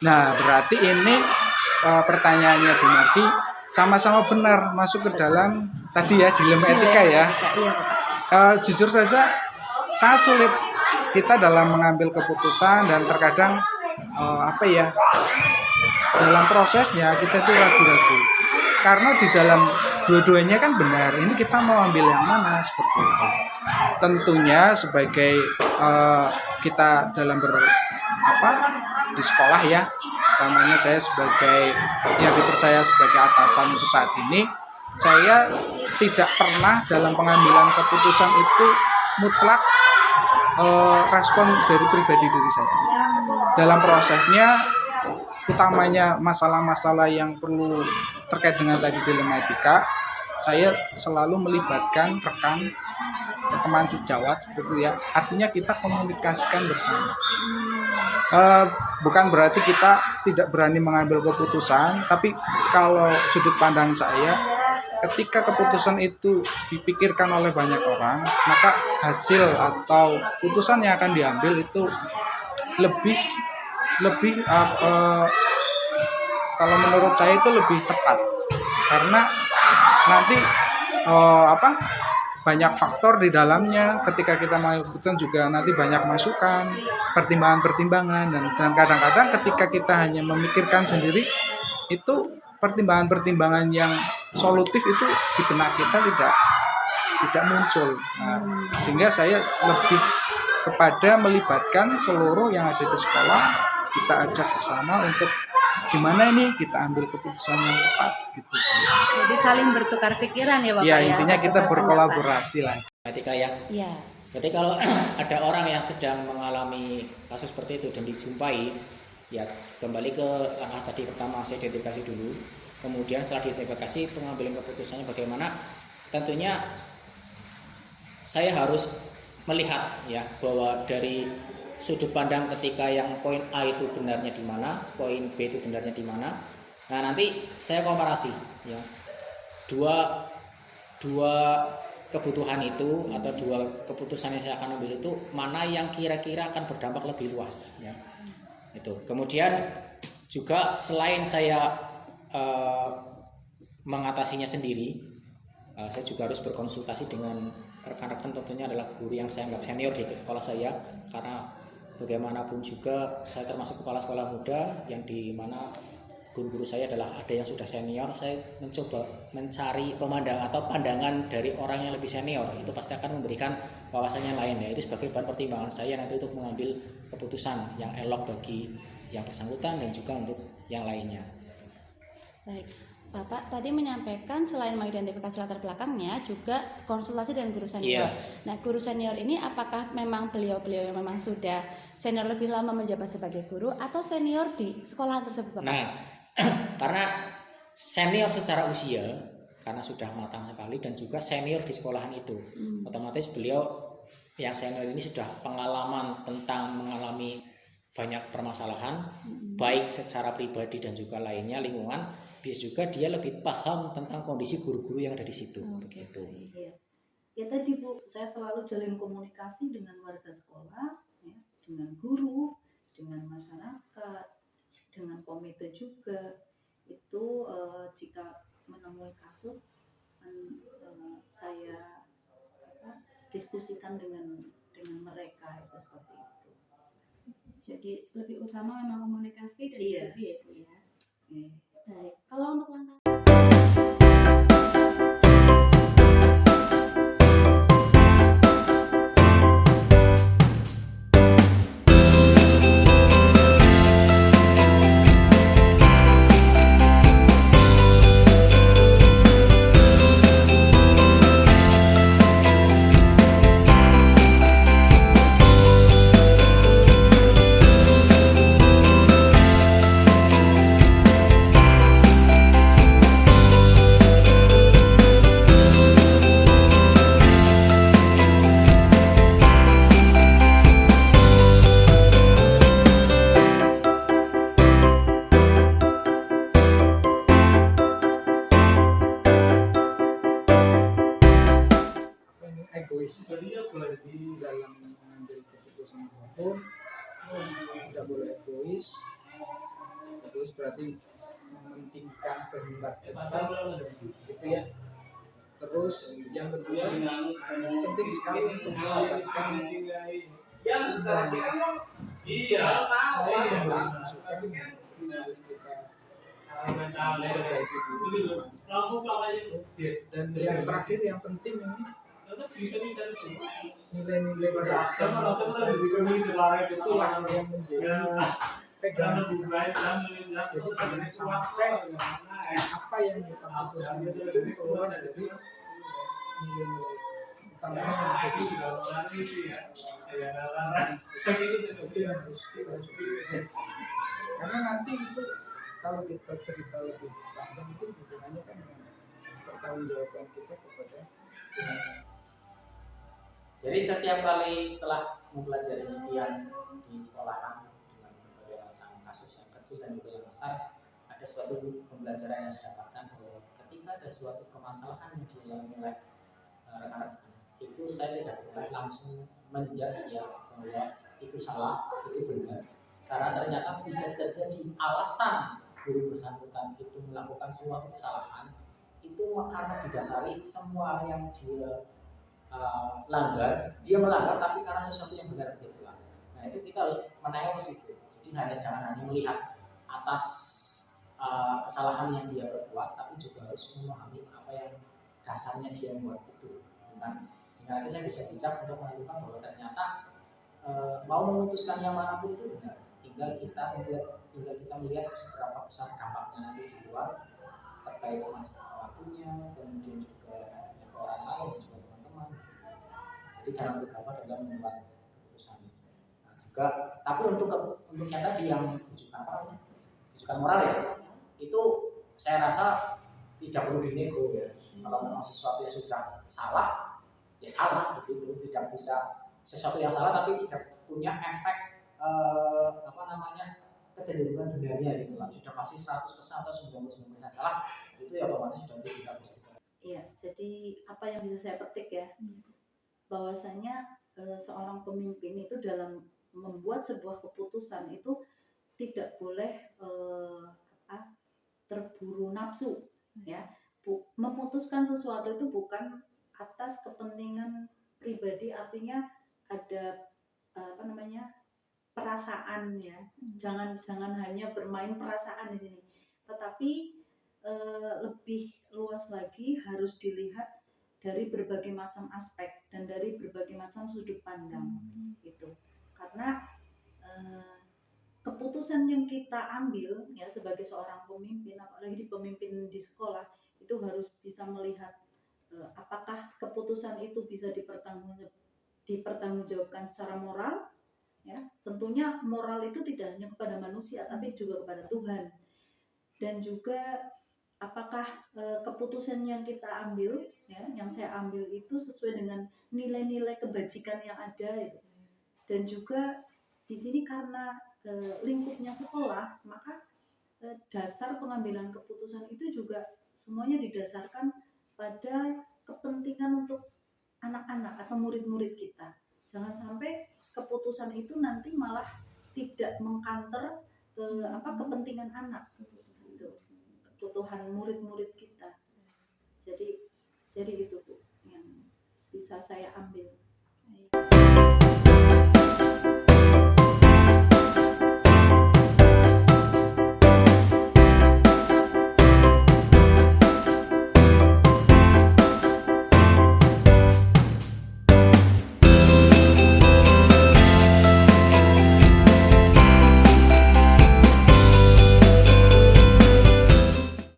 Nah, berarti ini pertanyaannya Bu Mardi sama-sama benar masuk ke dalam tadi ya dilema etika ya. Jujur saja sangat sulit kita dalam mengambil keputusan dan terkadang dalam prosesnya kita itu ragu-ragu karena di dalam dua-duanya kan benar. Ini kita mau ambil yang mana seperti itu. Tentunya sebagai kita dalam di sekolah ya, utamanya saya sebagai yang dipercaya sebagai atasan untuk saat ini, saya tidak pernah dalam pengambilan keputusan itu mutlak respon dari pribadi diri saya. Dalam prosesnya, utamanya masalah-masalah yang perlu terkait dengan tadi dilema etika, saya selalu melibatkan rekan teman sejawat seperti itu ya. Artinya kita komunikasikan bersama. Bukan berarti kita tidak berani mengambil keputusan, tapi kalau sudut pandang saya, ketika keputusan itu dipikirkan oleh banyak orang, maka hasil atau putusan yang akan diambil itu lebih kalau menurut saya itu lebih tepat, karena nanti banyak faktor di dalamnya. Ketika kita mengambil keputusan juga nanti banyak masukan, pertimbangan-pertimbangan, dan kadang-kadang ketika kita hanya memikirkan sendiri, itu pertimbangan-pertimbangan yang solutif itu di benak kita tidak muncul. Sehingga saya lebih kepada melibatkan seluruh yang ada di sekolah, kita ajak bersama untuk gimana ini kita ambil keputusan yang tepat gitu. Jadi saling bertukar pikiran ya Bapak ya. Intinya kita berkolaborasi lah. Etika ya. Iya. Jadi kalau ada orang yang sedang mengalami kasus seperti itu dan dijumpai, ya kembali ke langkah tadi pertama, saya identifikasi dulu. Kemudian setelah diidentifikasi, pengambilan keputusannya bagaimana? Tentunya saya harus melihat ya bahwa dari sudut pandang ketika yang poin A itu benarnya di mana, poin B itu benarnya di mana. Nah, nanti saya komparasi ya. Dua kebutuhan itu atau dua keputusan yang saya akan ambil itu mana yang kira-kira akan berdampak lebih luas ya. Itu. Kemudian juga selain saya mengatasinya sendiri, saya juga harus berkonsultasi dengan rekan-rekan, tentunya adalah guru yang saya anggap senior di sekolah saya, karena bagaimanapun juga saya termasuk kepala sekolah muda yang di mana guru-guru saya adalah ada yang sudah senior. Saya mencoba mencari pandangan dari orang yang lebih senior, itu pasti akan memberikan wawasannya lain ya. Itu sebagai bahan pertimbangan saya nanti untuk mengambil keputusan yang elok bagi yang bersangkutan dan juga untuk yang lainnya. Baik, Bapak tadi menyampaikan selain mengidentifikasi latar belakangnya juga konsultasi dengan guru senior. Nah, guru senior ini apakah memang beliau-beliau yang memang sudah senior lebih lama menjabat sebagai guru atau senior di sekolahan tersebut, Bapak? Nah, karena senior secara usia karena sudah matang sekali dan juga senior di sekolahan itu, otomatis beliau yang senior ini sudah pengalaman tentang mengalami banyak permasalahan, baik secara pribadi dan juga lainnya lingkungan, bisa juga dia lebih paham tentang kondisi guru-guru yang ada di situ. Begitu. Ya tadi Bu, saya selalu jalin komunikasi dengan warga sekolah, ya, dengan guru, dengan masyarakat, dengan komite juga. Itu jika menemui kasus, saya diskusikan dengan mereka itu seperti itu. Jadi lebih utama memang komunikasi dan diskusi ya Bu ya. Baik, kalau untuk langkah Jadi dalam mengambil keputusan apapun tidak boleh egois, egois berarti mementingkan kehendak kita gitu ya. Terus yang kedua penting sekali untuk mendapatkan semuanya. Saya memberi masukan misalnya kita memperbaiki diri. Dan yang terakhir yang penting ini nilai-nilai kebajikan itulah yang menjadi pegangan kita. Jadi jangan sampai apa yang kita putuskan itu keluar dari nilai-nilai utamanya yang itu yang harus kita coba. Karena nanti itu kalau kita cerita lebih panjang itu hubungannya kan dengan pertanggungjawaban kita kepada Tuhan. Jadi setiap kali setelah mempelajari sekian di sekolahan dengan berbagai macam kasus yang kecil dan juga yang besar, ada suatu pembelajaran yang saya dapatkan bahwa ketika ada suatu permasalahan yang dialami oleh rekan-rekan, itu saya tidak boleh langsung menjudge ya bahwa itu salah, itu benar, karena ternyata bisa terjadi alasan guru bersangkutan itu melakukan suatu kesalahan itu karena didasari semua yang dia dia melanggar tapi karena sesuatu yang benar begitu. Nah itu kita harus menengok ke situ. Jadi jangan hanya melihat atas kesalahan yang dia perbuat, tapi juga harus memahami apa yang dasarnya dia membuat itu. Kan? Sehingga nanti saya bisa bijak untuk menentukan bahwa ternyata mau memutuskan yang manapun itu benar. Tinggal kita melihat seberapa besar dampaknya nanti di luar terkait masalah pelakunya, kemudian juga ke orang lain dan juga teman-teman. Jadi jangan gegabah dalam membuat keputusan. Nah, juga tapi untuk yang tadi yang rujukan moral ya, itu saya rasa tidak perlu dinego ya. Kalau memang sesuatu yang sudah salah, ya salah begitu. Tidak bisa sesuatu yang salah tapi tidak punya efek kecenderungan benarnya gitu lah. Sudah pasti 100% atau 99% salah, itu ya otomatis sudah tidak bisa. Iya, jadi apa yang bisa saya petik ya, bahwasanya seorang pemimpin itu dalam membuat sebuah keputusan itu tidak boleh terburu nafsu, ya. Memutuskan sesuatu itu bukan atas kepentingan pribadi, artinya ada perasaan ya. Jangan hanya bermain perasaan di sini, tetapi lebih luas lagi harus dilihat dari berbagai macam aspek dan dari berbagai macam sudut pandang itu. Karena keputusan yang kita ambil ya sebagai seorang pemimpin, apalagi pemimpin di sekolah, itu harus bisa melihat apakah keputusan itu bisa dipertanggungjawabkan secara moral. Ya, tentunya moral itu tidak hanya kepada manusia tapi juga kepada Tuhan. Dan juga apakah keputusan yang kita ambil ya, yang saya ambil itu sesuai dengan nilai-nilai kebajikan yang ada gitu. Dan juga di sini karena lingkupnya sekolah, maka dasar pengambilan keputusan itu juga semuanya didasarkan pada kepentingan untuk anak-anak atau murid-murid kita. Jangan sampai keputusan itu nanti malah tidak mengkanter kepentingan anak, gitu, kebutuhan murid-murid kita. Jadi itu Bu yang bisa saya ambil.